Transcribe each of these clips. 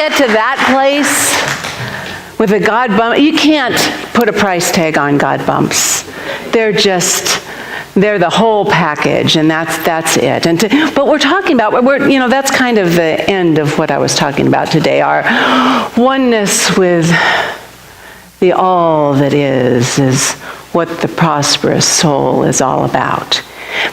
get to that place with a God bump, you can't put a price tag on God bumps. They're the whole package, and that's it. But we're talking about, that's kind of the end of what I was talking about today, our oneness with the all that is what the prosperous soul is all about.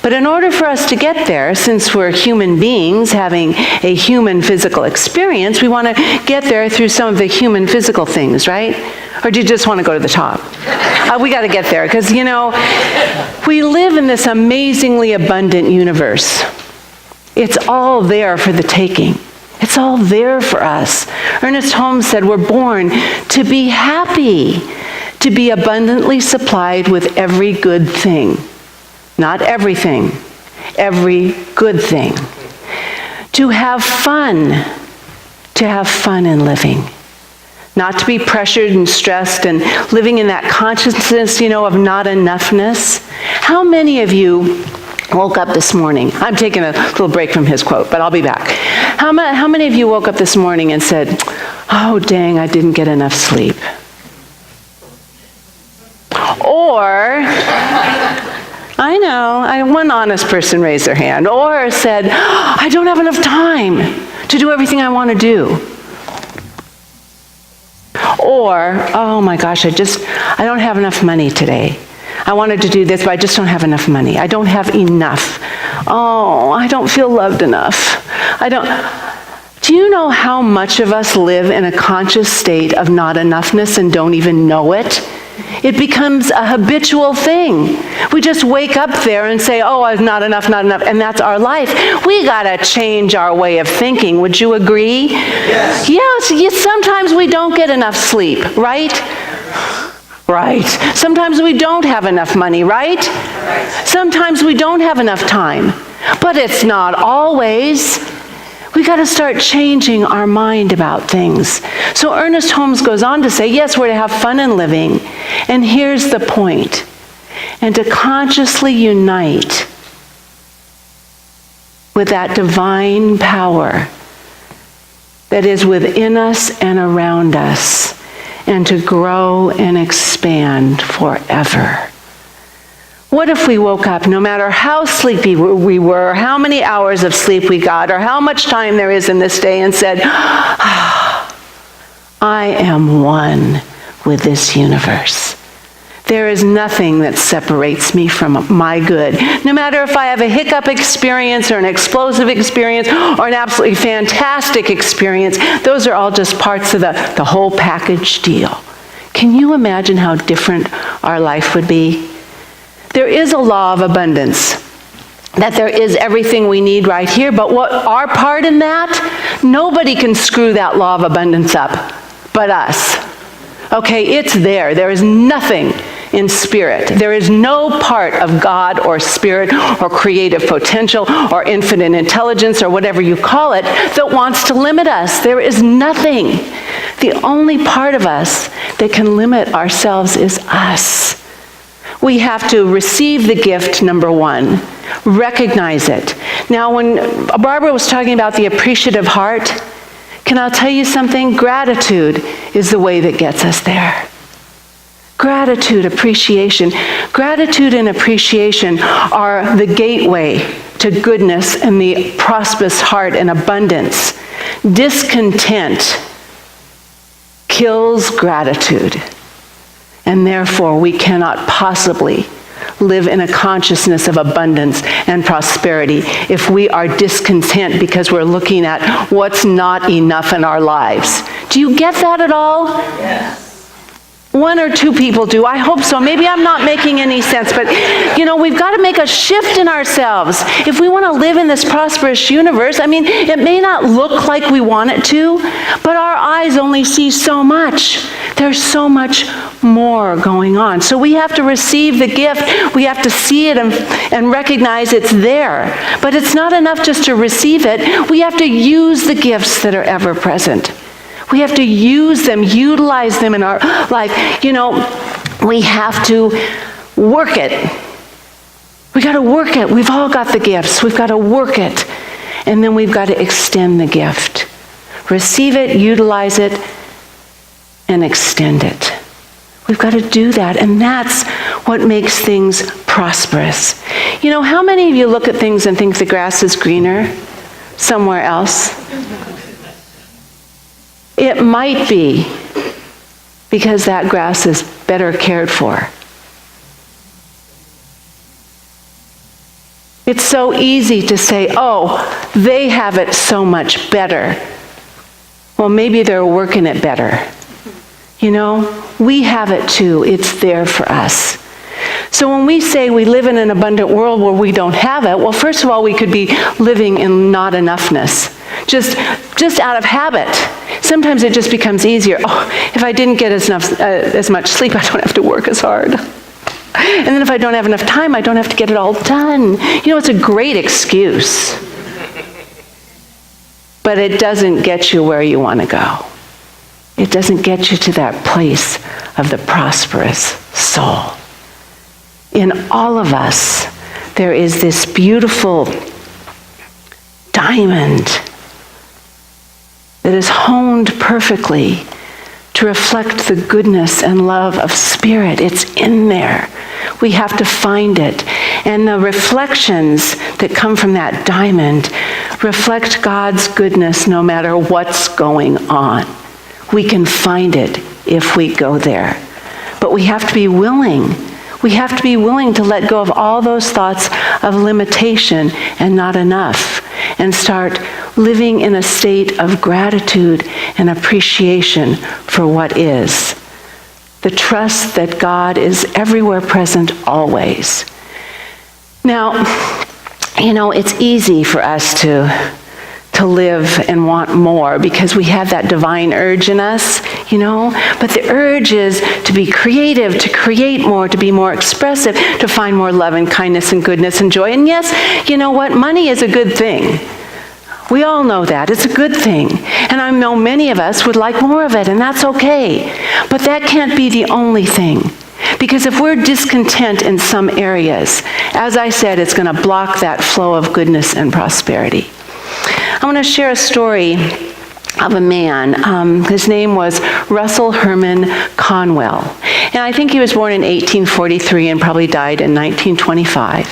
But in order for us to get there, since we're human beings having a human physical experience, we want to get there through some of the human physical things, right? Or do you just want to go to the top? We got to get there because, we live in this amazingly abundant universe. It's all there for the taking. It's all there for us. Ernest Holmes said we're born to be happy, to be abundantly supplied with every good thing. Not everything, every good thing. To have fun in living. Not to be pressured and stressed and living in that consciousness, of not enoughness. How many of you woke up this morning? I'm taking a little break from his quote, but I'll be back. How many of you woke up this morning and said, oh, dang, I didn't get enough sleep? Or, I know, one honest person raised their hand, or said, I don't have enough time to do everything I want to do. Or, oh my gosh, I don't have enough money today. I wanted to do this, but I just don't have enough money. I don't have enough. Oh, I don't feel loved enough. Do you know how much of us live in a conscious state of not enoughness and don't even know it? It becomes a habitual thing. We just wake up there and say, oh, it's not enough, and that's our life. We got to change our way of thinking. Would you agree? Yes, sometimes we don't get enough sleep, right? Right. Sometimes we don't have enough money, right? Sometimes we don't have enough time. But it's not always. We got to start changing our mind about things. So Ernest Holmes goes on to say, yes, we're to have fun in living. And here's the point. And to consciously unite with that divine power that is within us and around us, and to grow and expand forever. What if we woke up, no matter how sleepy we were, how many hours of sleep we got, or how much time there is in this day, and said, I am one with this universe. There is nothing that separates me from my good. No matter if I have a hiccup experience or an explosive experience or an absolutely fantastic experience, those are all just parts of the whole package deal. Can you imagine how different our life would be? There is a law of abundance, that there is everything we need right here, but what our part in that, nobody can screw that law of abundance up but us. Okay, it's there. There is nothing in spirit. There is no part of God or spirit or creative potential or infinite intelligence or whatever you call it that wants to limit us. There is nothing. The only part of us that can limit ourselves is us. We have to receive the gift, number one. Recognize it. Now, when Barbara was talking about the appreciative heart, can I tell you something? Gratitude is the way that gets us there. Gratitude, appreciation. Gratitude and appreciation are the gateway to goodness and the prosperous heart and abundance. Discontent kills gratitude. And therefore, we cannot possibly live in a consciousness of abundance and prosperity if we are discontent because we're looking at what's not enough in our lives. Do you get that at all? Yes. One or two people do. I hope so. Maybe I'm not making any sense, but we've got to make a shift in ourselves. If we want to live in this prosperous universe, it may not look like we want it to, but our eyes only see so much. There's so much more going on. So we have to receive the gift. We have to see it and recognize it's there. But it's not enough just to receive it. We have to use the gifts that are ever present. We have to use them, utilize them in our life. We have to work it. We got to work it. We've all got the gifts. We've got to work it. And then we've got to extend the gift. receive it, utilize it, and extend it. We've got to do that, and that's what makes things prosperous. You know, how many of you look at things and think the grass is greener somewhere else? It might be because that grass is better cared for. It's so easy to say, oh, they have it so much better. Well, maybe they're working it better. You know, we have it too. It's there for us. So when we say we live in an abundant world where we don't have it, well, first of all, we could be living in not enoughness. Just out of habit. Sometimes it just becomes easier. Oh, if I didn't get as much sleep, I don't have to work as hard. And then if I don't have enough time, I don't have to get it all done. You know, it's a great excuse. But it doesn't get you where you want to go. It doesn't get you to that place of the prosperous soul. In all of us, there is this beautiful diamond that is honed perfectly to reflect the goodness and love of Spirit. It's in there. We have to find it. And the reflections that come from that diamond reflect God's goodness no matter what's going on. We can find it if we go there. But we have to be willing. We have to be willing to let go of all those thoughts of limitation and not enough, and start living in a state of gratitude and appreciation for what is. The trust that God is everywhere present always. Now, you know, it's easy for us to live and want more because we have that divine urge in us, you know, but the urge is to be creative, to create more, to be more expressive, to find more love and kindness and goodness and joy. And yes, you know what? Money is a good thing. We all know that. It's a good thing. And I know many of us would like more of it, and that's okay. But that can't be the only thing. Because if we're discontent in some areas, as I said, it's going to block that flow of goodness and prosperity. I want to share a story of a man. His name was Russell Herman Conwell. And I think he was born in 1843 and probably died in 1925.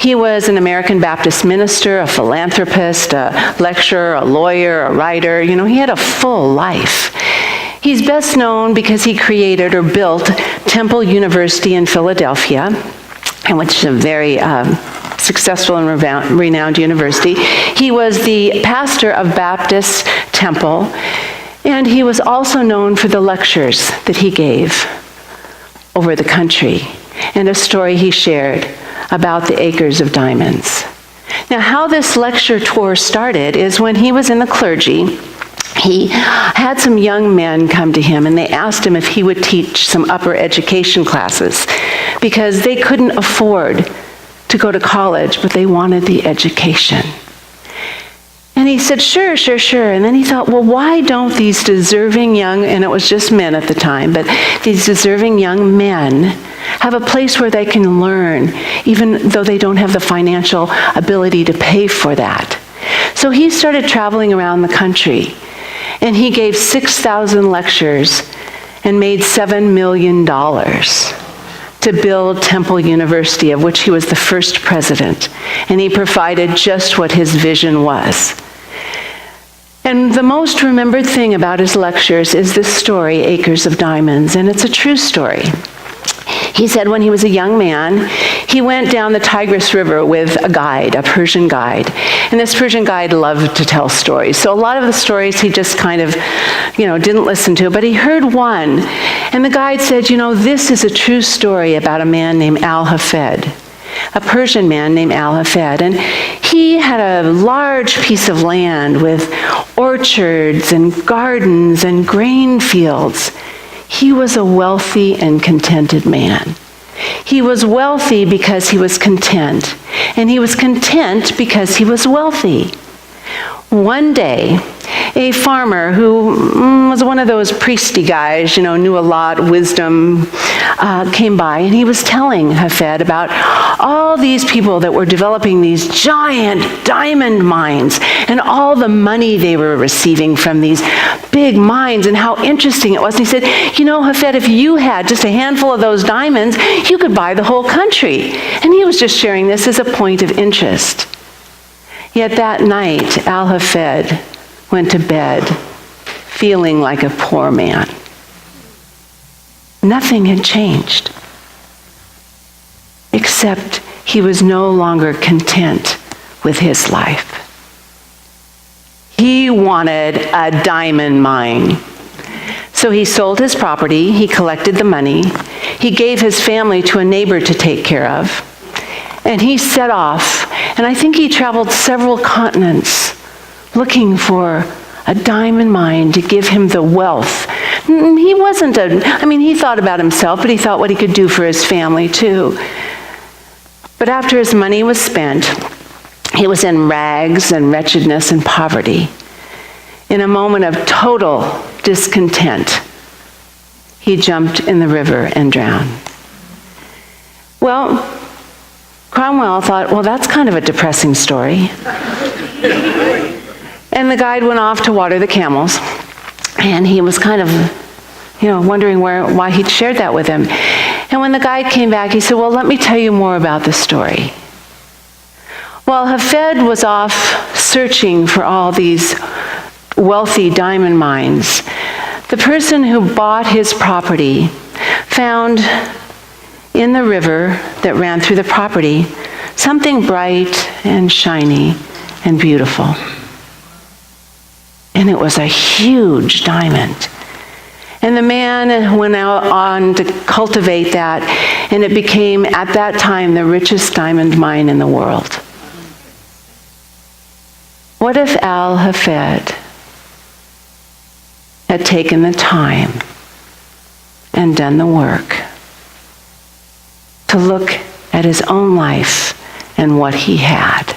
He was an American Baptist minister, a philanthropist, a lecturer, a lawyer, a writer. You know, he had a full life. He's best known because he created or built Temple University in Philadelphia, which is a very successful and renowned university. He was the pastor of Baptist Temple, and he was also known for the lectures that he gave over the country, and a story he shared about the acres of diamonds. Now, how this lecture tour started is when he was in the clergy, he had some young men come to him and they asked him if he would teach some upper education classes because they couldn't afford to go to college, but they wanted the education. And he said, sure. And then he thought, well, why don't these deserving young, and it was just men at the time, but these deserving young men have a place where they can learn, even though they don't have the financial ability to pay for that. So he started traveling around the country, and he gave 6,000 lectures and made $7 million to build Temple University, of which he was the first president. And he provided just what his vision was. And the most remembered thing about his lectures is this story, Acres of Diamonds, and it's a true story. He said when he was a young man, he went down the Tigris River with a guide, a Persian guide. And this Persian guide loved to tell stories. So a lot of the stories he just kind of, didn't listen to. But he heard one. And the guide said, this is a true story about a man named Al-Hafed, a Persian man named Al-Hafed. And he had a large piece of land with orchards and gardens and grain fields. He was a wealthy and contented man. He was wealthy because he was content, and he was content because he was wealthy. One day, a farmer who was one of those priesty guys, knew a lot, wisdom, came by, and he was telling Hafed about all these people that were developing these giant diamond mines and all the money they were receiving from these big mines and how interesting it was. And he said, Hafed, if you had just a handful of those diamonds, you could buy the whole country. And he was just sharing this as a point of interest. Yet that night, Al-Hafed went to bed feeling like a poor man. Nothing had changed, except he was no longer content with his life. He wanted a diamond mine. So he sold his property, he collected the money, he gave his family to a neighbor to take care of, and he set off, and I think he traveled several continents looking for a diamond mine to give him the wealth. He he thought about himself, but he thought what he could do for his family too. But after his money was spent, he was in rags and wretchedness and poverty. In a moment of total discontent, he jumped in the river and drowned. Well, Cromwell thought, that's kind of a depressing story. And the guide went off to water the camels, and he was kind of, wondering why he'd shared that with him. And when the guide came back, he said, let me tell you more about the story. While Hafed was off searching for all these wealthy diamond mines, the person who bought his property found in the river that ran through the property something bright and shiny and beautiful. And it was a huge diamond. And the man went out on to cultivate that, and it became, at that time, the richest diamond mine in the world. What if Al-Hafed had taken the time and done the work to look at his own life and what he had?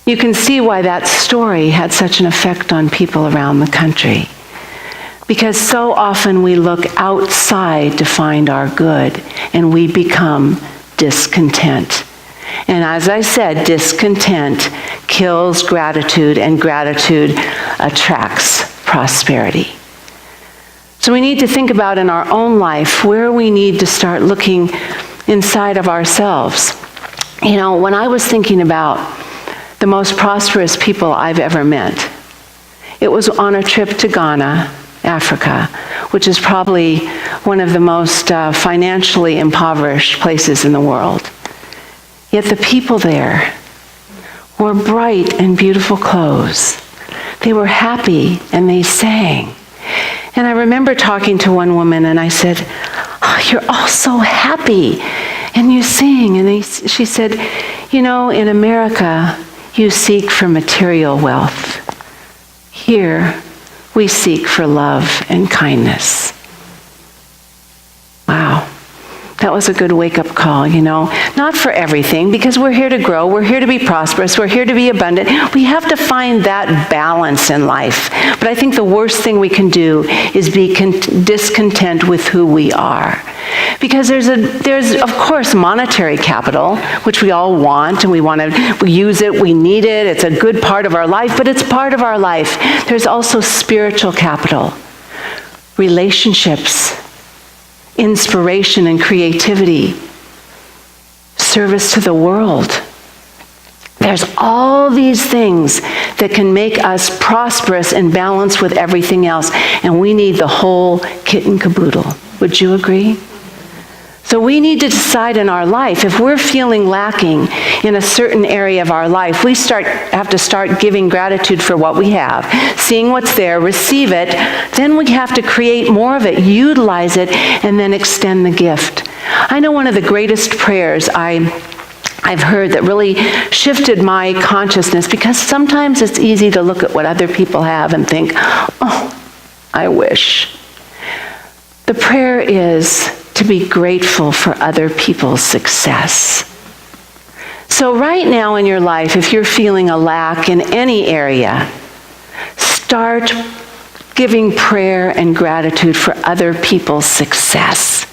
You can see why that story had such an effect on people around the country. Because so often we look outside to find our good, and we become discontent. And as I said, discontent kills gratitude, and gratitude attracts prosperity. So we need to think about in our own life where we need to start looking inside of ourselves. When I was thinking about the most prosperous people I've ever met, it was on a trip to Ghana, Africa, which is probably one of the most financially impoverished places in the world. Yet the people there wore bright and beautiful clothes. They were happy and they sang. And I remember talking to one woman and I said, "You're all so happy and you sing." And she said, "In America, you seek for material wealth. Here, we seek for love and kindness." Wow. That was a good wake-up call, Not for everything, because we're here to grow, we're here to be prosperous, we're here to be abundant. We have to find that balance in life. But I think the worst thing we can do is be discontent with who we are. Because there's of course monetary capital, which we all want, and we use it, we need it, it's a good part of our life, but it's part of our life. There's also spiritual capital, relationships, inspiration and creativity, service to the world. There's all these things that can make us prosperous and balanced with everything else, and we need the whole kit and caboodle. Would you agree? So we need to decide in our life, if we're feeling lacking in a certain area of our life, we have to start giving gratitude for what we have, seeing what's there, receive it, then we have to create more of it, utilize it, and then extend the gift. I know one of the greatest prayers I've heard that really shifted my consciousness, because sometimes it's easy to look at what other people have and think, "Oh, I wish." The prayer is to be grateful for other people's success. So right now in your life, if you're feeling a lack in any area, start giving prayer and gratitude for other people's success.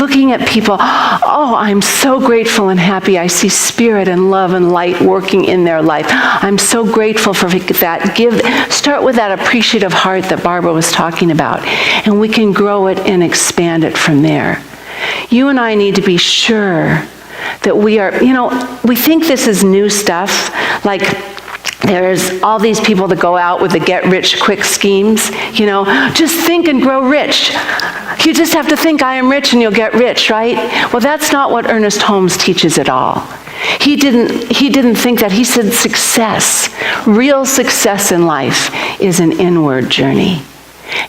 Looking at people, oh, I'm so grateful and happy. I see spirit and love and light working in their life. I'm so grateful for that. Start with that appreciative heart that Barbara was talking about, and we can grow it and expand it from there. You and I need to be sure that we are, we think this is new stuff, like there's all these people that go out with the get-rich-quick schemes, just think and grow rich. You just have to think, I am rich, and you'll get rich, right? Well, that's not what Ernest Holmes teaches at all. He didn't think that. He said success, real success in life, is an inward journey.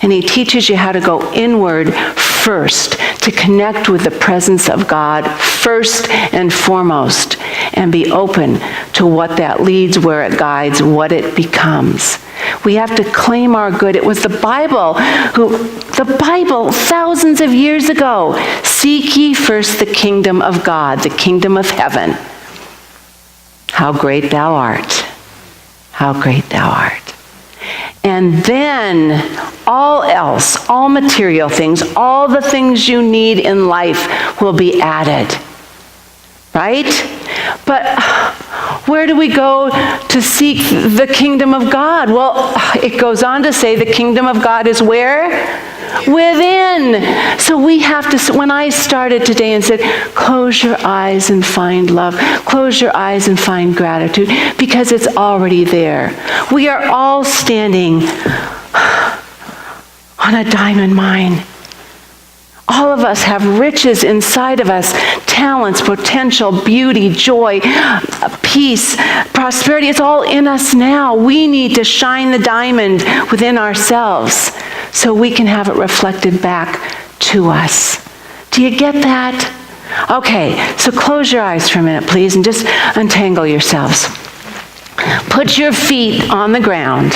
And he teaches you how to go inward first, to connect with the presence of God first and foremost, and be open to what that leads, where it guides, what it becomes. We have to claim our good. It was the Bible, thousands of years ago, seek ye first the kingdom of God, the kingdom of heaven. How great thou art. How great thou art. And then all else, all material things, all the things you need in life will be added. Right? But where do we go to seek the kingdom of God? Well, it goes on to say the kingdom of God is where? Within. So we have to, when I started today and said, close your eyes and find love, close your eyes and find gratitude, because it's already there. We are all standing on a diamond mine. All of us have riches inside of us, talents, potential, beauty, joy, peace, prosperity. It's all in us now. We need to shine the diamond within ourselves so we can have it reflected back to us. Do you get that? Okay, so close your eyes for a minute, please, and just untangle yourselves. Put your feet on the ground.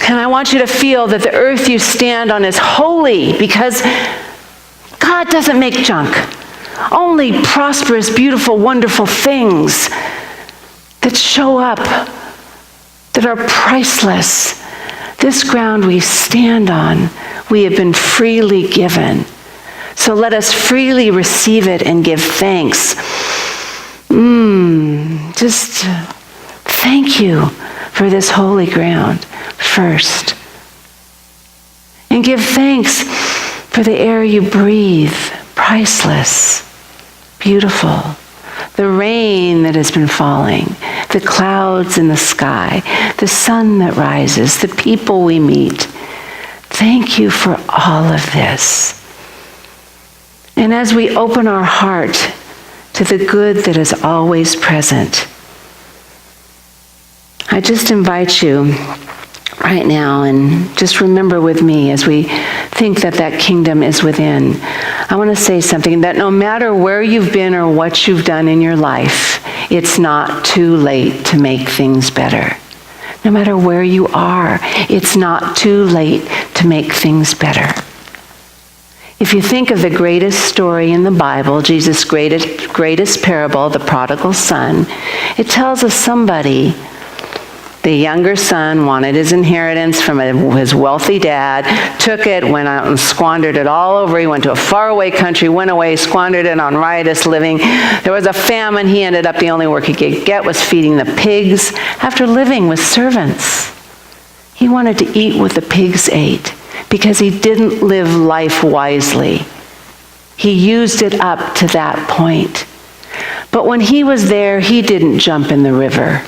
And I want you to feel that the earth you stand on is holy, because God doesn't make junk. Only prosperous, beautiful, wonderful things that show up, that are priceless. This ground we stand on, we have been freely given. So let us freely receive it and give thanks. Just thank you for this holy ground first. And give thanks for the air you breathe, priceless, beautiful. The rain that has been falling, the clouds in the sky, the sun that rises, the people we meet. Thank you for all of this. And as we open our heart to the good that is always present, I just invite you right now, and just remember with me as we think that that kingdom is within. I want to say something, that no matter where you've been or what you've done in your life, it's not too late to make things better. No matter where you are, it's not too late to make things better. If you think of the greatest story in the Bible, Jesus' greatest parable, the prodigal son, it tells us somebody, the younger son, wanted his inheritance from his wealthy dad, took it, went out and squandered it all over. He went to a faraway country, went away, squandered it on riotous living. There was a famine. He ended up, the only work he could get was feeding the pigs after living with servants. He wanted to eat what the pigs ate because he didn't live life wisely. He used it up to that point. But when he was there, he didn't jump in the river.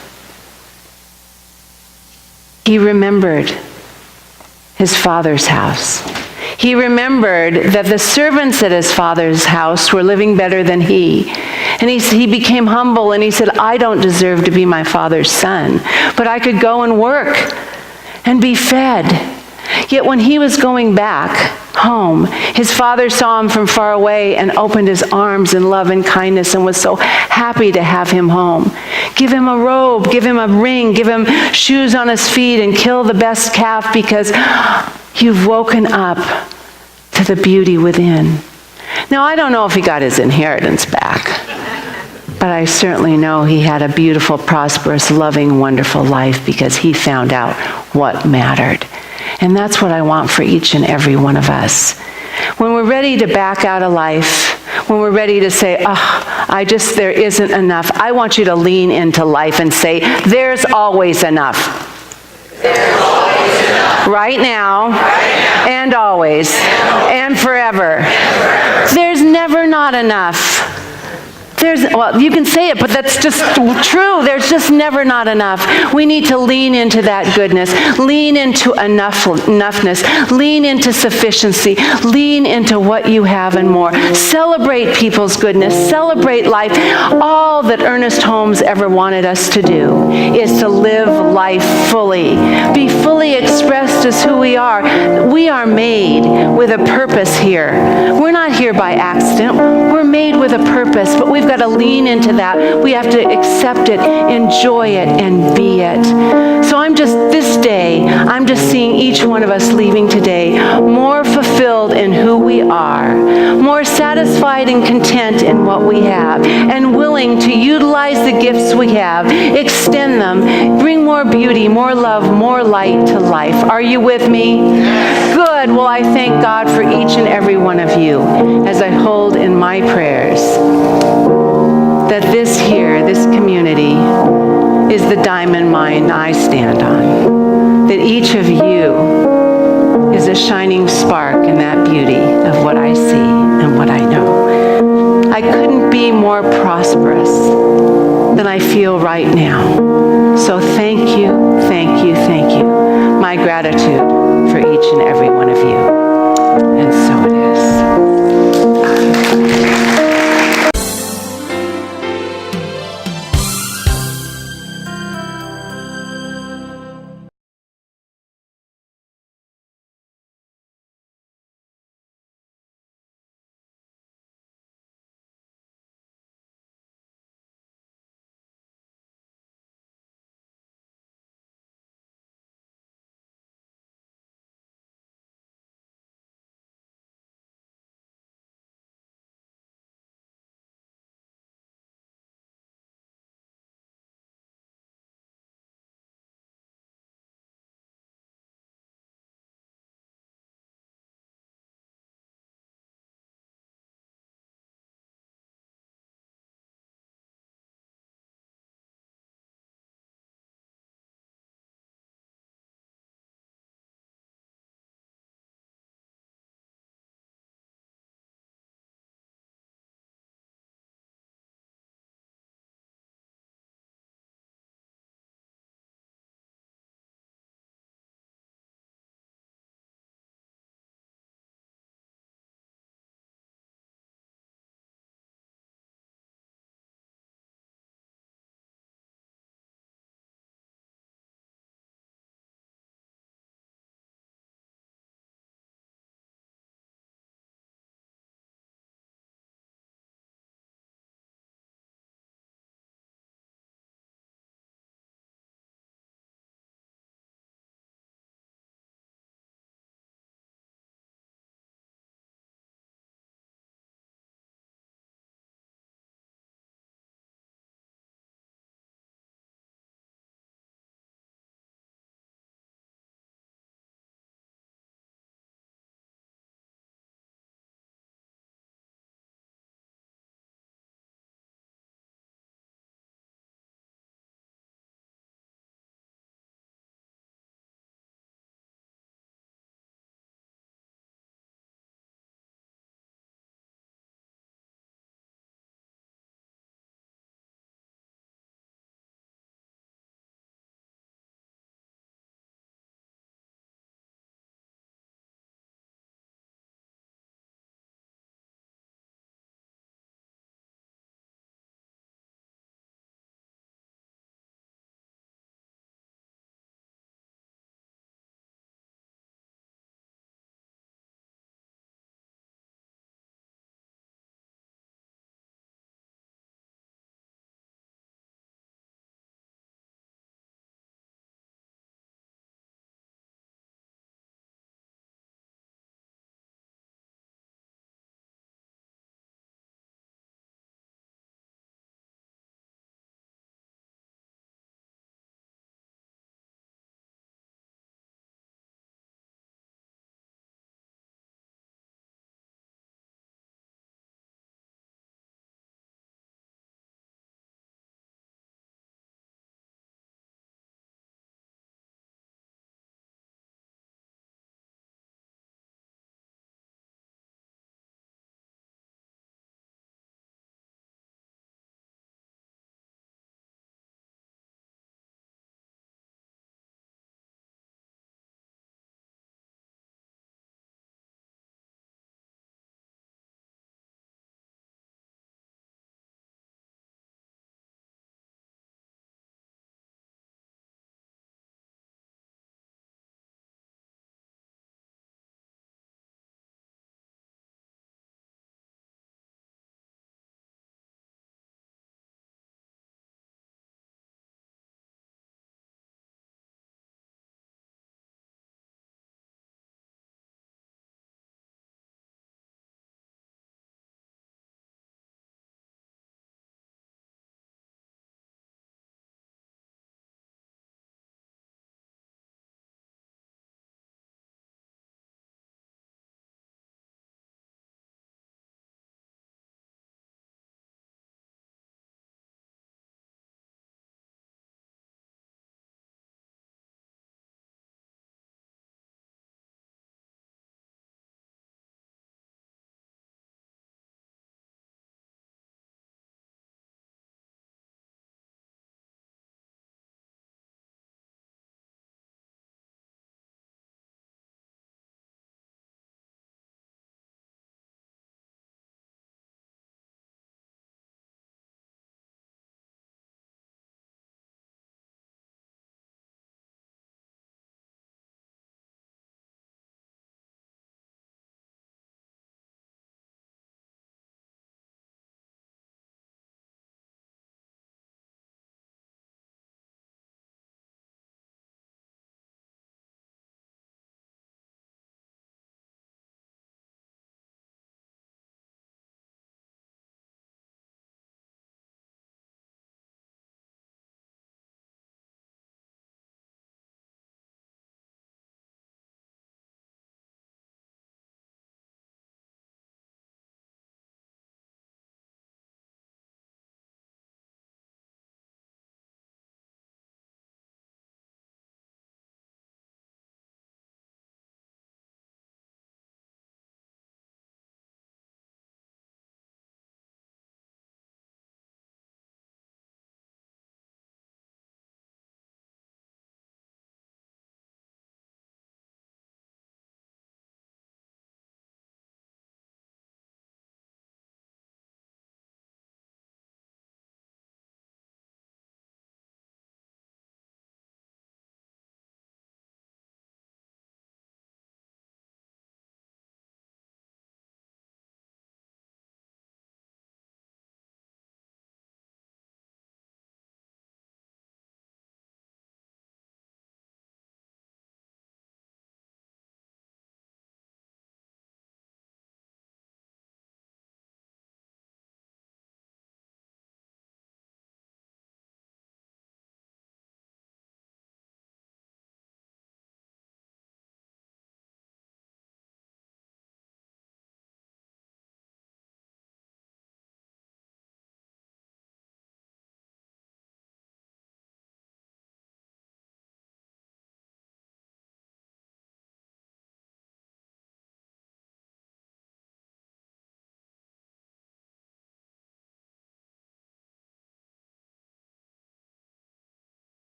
He remembered his father's house. He remembered that the servants at his father's house were living better than he. And he became humble, and he said, I don't deserve to be my father's son, but I could go and work and be fed. Yet when he was going back home, his father saw him from far away and opened his arms in love and kindness and was so happy to have him home. Give him a robe, give him a ring, give him shoes on his feet, and kill the best calf because you've woken up to the beauty within. Now, I don't know if he got his inheritance back. But I certainly know he had a beautiful, prosperous, loving, wonderful life because he found out what mattered. And that's what I want for each and every one of us. When we're ready to back out of life, when we're ready to say, there isn't enough, I want you to lean into life and say, there's always enough. There's always enough. Right now, and always, and forever. There's never not enough. You can say it, but that's just true. There's just never not enough. We need to lean into that goodness, lean into enoughness, lean into sufficiency, lean into what you have and more. Celebrate people's goodness, celebrate life. All that Ernest Holmes ever wanted us to do is to live life fully, be fully expressed as who we are. We are made with a purpose here. We're not here by accident. We're made with a purpose, but we've got to lean into that. We have to accept it, enjoy it, and be it. So I'm just seeing each one of us leaving today more fulfilled in who we are, more satisfied and content in what we have, and willing to utilize the gifts we have, extend them, bring more beauty, more love, more light to life. Are you with me? Good. Well, I thank God for each and every one of you as I hold in my prayers that this community is the diamond mine I stand on. That each of you is a shining spark in that beauty of what I see and what I know. I couldn't be more prosperous than I feel right now. So thank you, thank you, thank you. My gratitude for each and every one of you. And so it is.